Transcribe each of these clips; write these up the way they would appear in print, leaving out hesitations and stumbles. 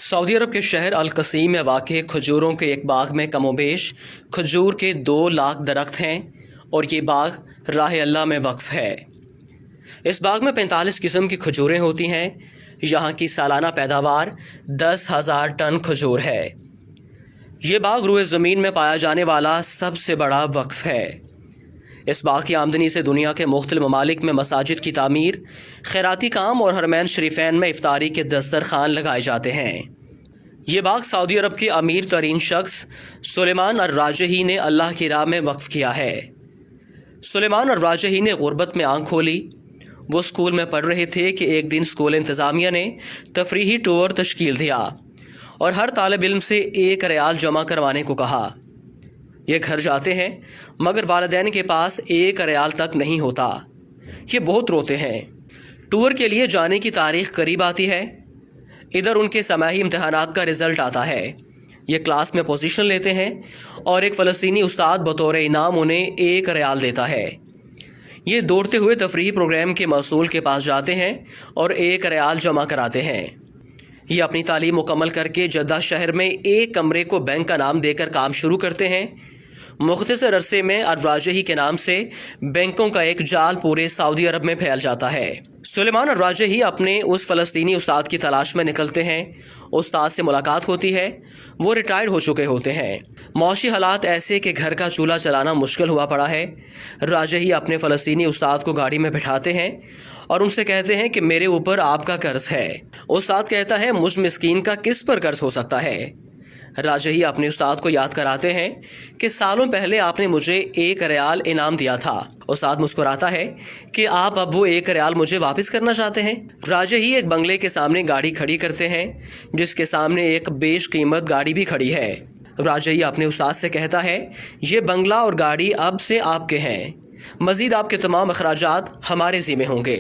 Saudi अरब के शहर अल-कसीम में वाक़ खजूरों के एक बाग में कमोबेश खजूर के 2 लाख दरख्त हैं और ये बाग राह अल्लाह में वक्फ है। इस बाग में 45 किस्म की खजूरें होती हैं। यहाँ की सालाना पैदावार 10,000 टन खजूर है। ये बाग रुए ज़मीन में पाया जाने वाला सबसे बड़ा वक्फ है। इस बाग की आमदनी से दुनिया के मुख्तलिफ ममालिक में मसाजिद की तामीर, खैराती काम और हरमैन शरीफैन में इफ्तारी के दस्तरखान लगाए जाते हैं। ये बाग सऊदी अरब के अमीर तरीन शख्स सुलेमान अर-राजही ने अल्लाह की राह में वक्फ किया है। सुलेमान अर-राजही ने गुर्बत में आंख खोली। वो स्कूल में पढ़ रहे थे कि एक दिन स्कूल इंतज़ामिया ने तफरीही टूर तश्कील दिया और हर तालिब इल्म से 1 रियाल जमा करवाने को कहा। ये घर जाते हैं मगर वालिदैन के पास 1 रियाल तक नहीं होता। ये बहुत रोते हैं। टूर के लिए जाने की तारीख करीब आती है। इधर उनके समाही इम्तहानात का रिज़ल्ट आता है। ये क्लास में पोजीशन लेते हैं और एक फ़लस्तीनी उस्ताद बतौर इनाम उन्हें 1 रियाल देता है। ये दौड़ते हुए तफरीही प्रोग्राम के मसूल के पास जाते हैं और 1 रियाल जमा कराते हैं। ये अपनी तालीम मुकम्मल करके जद्दा शहर में एक कमरे को बैंक का नाम देकर काम शुरू करते हैं। मुख्तसर अरसे में अर-राजही के नाम से बैंकों का एक जाल पूरे सऊदी अरब में फैल जाता है। सुलेमान अर-राजही अपने उस फ़लस्तीनी उस्ताद की तलाश में निकलते हैं। उस्ताद से मुलाकात होती है। वो रिटायर्ड हो चुके होते हैं। मौशी हालात ऐसे कि घर का चूल्हा चलाना मुश्किल हुआ पड़ा है। राजही अपने फ़लस्तीनी उस्ताद को गाड़ी में बिठाते हैं और उनसे कहते हैं कि मेरे ऊपर आपका कर्ज है। उस्ताद कहता है मुझ मिस्कीन का किस पर कर्ज हो सकता है। राजही अपने उस्ताद को याद कराते हैं कि सालों पहले आपने मुझे 1 रियाल इनाम दिया था। उस्ताद मुस्कुराता है कि आप अब वो 1 रियाल मुझे वापस करना चाहते हैं। राजही एक बंगले के सामने गाड़ी खड़ी करते हैं जिसके सामने एक बेशकीमत गाड़ी भी खड़ी है। राजही अपने उस्ताद से कहता है ये बंगला और गाड़ी अब से आपके हैं। मजीद आपके तमाम अखराजात हमारे ज़िम्मे होंगे।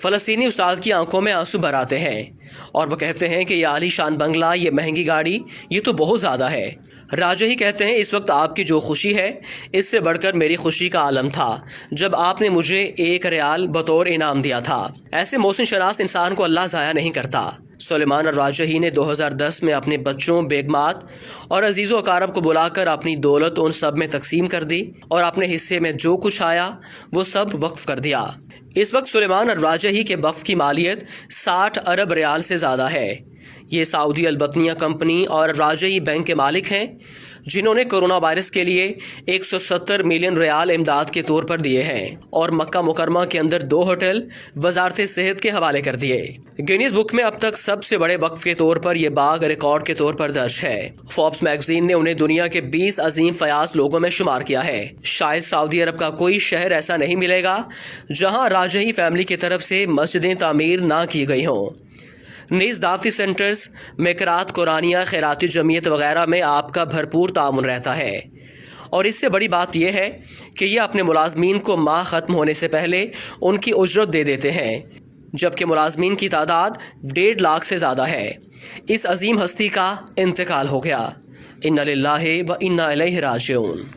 फ़लस्तीनी उस्ताद की आंखों में आंसू भर आते हैं और वो कहते हैं कि ये आलीशान बंगला, ये महंगी गाड़ी, ये तो बहुत ज़्यादा है। राजही कहते हैं इस वक्त आपकी जो खुशी है इससे बढ़कर मेरी खुशी का आलम था जब आपने मुझे 1 रियाल बतौर इनाम दिया था। ऐसे मोहसिन शनास इंसान को अल्लाह ज़ाया नहीं करता। सुलेमान अर-राजही ने 2010 में अपने बच्चों, बेगमात और अजीज़ो अकारब को बुलाकर अपनी दौलत उन सब में तकसीम कर दी और अपने हिस्से में जो कुछ आया वो सब वक्फ कर दिया। इस वक्त सुलेमान अर-राजही के वक्फ की मालियत 60 अरब रियाल से ज़्यादा है। ये सऊदी अल-बतनिया कंपनी और राजही बैंक के मालिक हैं जिन्होंने कोरोना वायरस के लिए 170 मिलियन रियाल इमदाद के तौर पर दिए हैं और मक्का मुकरमा के अंदर 2 होटल वजारत सेहत के हवाले कर दिए। गिनीज बुक में अब तक सबसे बड़े वक्फ के तौर पर यह बाग रिकॉर्ड के तौर पर दर्ज है। फोर्ब्स मैगजीन ने उन्हें दुनिया के 20 अजीम फयाज लोगों में शुमार किया है। शायद सऊदी अरब का कोई शहर ऐसा नहीं मिलेगा जहाँ राजही फैमिली की तरफ से मस्जिदें तामीर ना की गई हों। नीज़ दावती सेंटर्स, मेकरात, कुरानिया, खैराती जमीयत वगैरह में आपका भरपूर तामुन रहता है। और इससे बड़ी बात यह है कि ये अपने मुलाजमीन को माह ख़त्म होने से पहले उनकी उजरत दे देते हैं, जबकि मुलाजमीन की तादाद 1.5 लाख से ज़्यादा है। इस अजीम हस्ती का इंतकाल हो गया। इन्ना लिल्लाहि व इन्ना इलैहि राजिऊन।